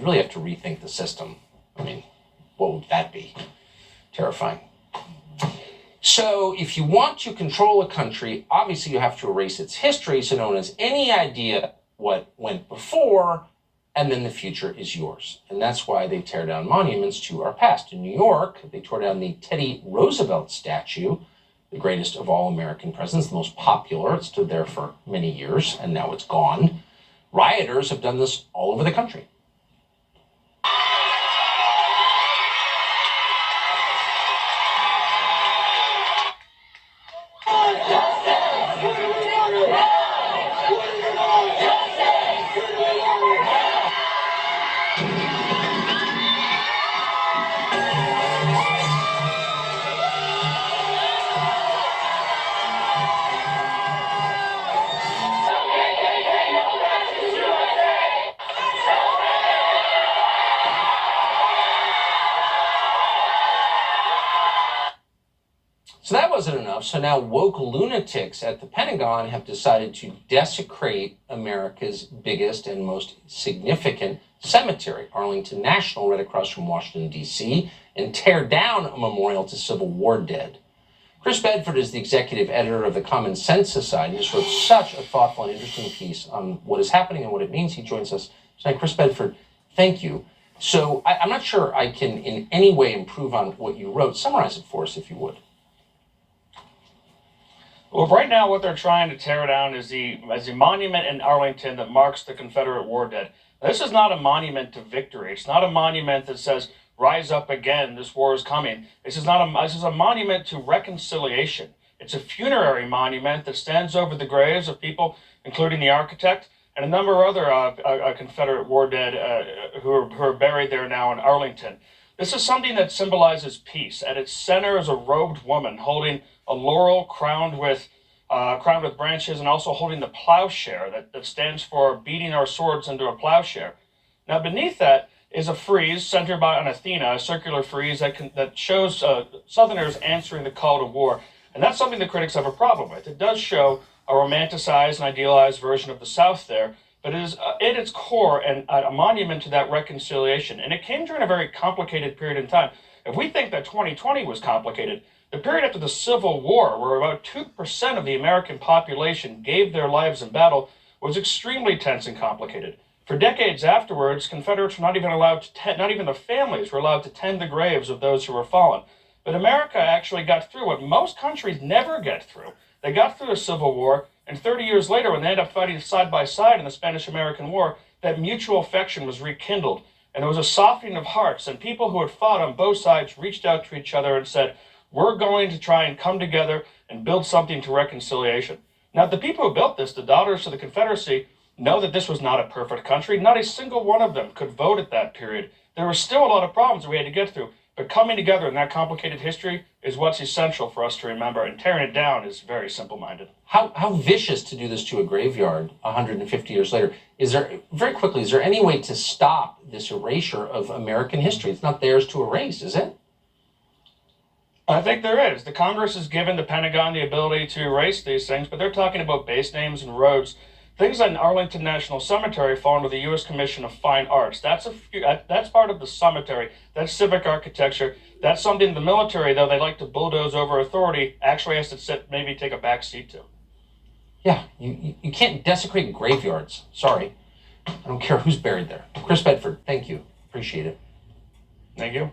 you really have to rethink the system. I mean, what would that be? Terrifying. So if you want to control a country, obviously you have to erase its history, so no one has any idea what went before, and then the future is yours. And that's why they tear down monuments to our past. In New York, they tore down the Teddy Roosevelt statue, the greatest of all American presidents, the most popular. It stood there for many years, and now it's gone. Rioters have done this all over the country. So that wasn't enough. So now woke lunatics at the Pentagon have decided to desecrate America's biggest and most significant cemetery, Arlington National, right across from Washington, D.C., and tear down a memorial to Civil War dead. Chris Bedford is the executive editor of the Common Sense Society. He just wrote such a thoughtful and interesting piece on what is happening and what it means. He joins us tonight. Chris Bedford, thank you. So I'm not sure I can in any way improve on what you wrote. Summarize it for us, if you would. Well, right now what they're trying to tear down is the monument in Arlington that marks the Confederate war dead. This is not a monument to victory. It's not a monument that says, rise up again, this war is coming. This is a monument to reconciliation. It's a funerary monument that stands over the graves of people, including the architect and a number of other Confederate war dead who are buried there now in Arlington. This is something that symbolizes peace. At its center is a robed woman holding a laurel crowned with branches, and also holding the plowshare that stands for beating our swords into a plowshare. Now beneath that is a frieze centered on Athena, a circular frieze that shows Southerners answering the call to war. And that's something the critics have a problem with. It does show a romanticized and idealized version of the South there, but it is at its core a monument to that reconciliation. And it came during a very complicated period in time. If we think that 2020 was complicated, the period after the Civil War, where about 2% of the American population gave their lives in battle, was extremely tense and complicated. For decades afterwards, Confederates were not even allowed to not even the families were allowed to tend the graves of those who were fallen. But America actually got through what most countries never get through. They got through the Civil War, and 30 years later, when they ended up fighting side by side in the Spanish-American War, that mutual affection was rekindled, and there was a softening of hearts, and people who had fought on both sides reached out to each other and said, we're going to try and come together and build something to reconciliation. Now, the people who built this, the Daughters of the Confederacy, know that this was not a perfect country. Not a single one of them could vote at that period. There were still a lot of problems that we had to get through, but coming together in that complicated history is what's essential for us to remember, and tearing it down is very simple-minded. How vicious to do this to a graveyard 150 years later. Is there any way to stop this erasure of American history? It's not theirs to erase, is it? I think there is. The Congress has given the Pentagon the ability to erase these things, but they're talking about base names and roads. Things like Arlington National Cemetery fall under the U.S. Commission of Fine Arts. That's part of the cemetery. That's civic architecture. That's something the military, though they like to bulldoze over authority, actually has to maybe take a back seat to. Yeah, you can't desecrate graveyards. Sorry. I don't care who's buried there. Chris Bedford, thank you. Appreciate it. Thank you.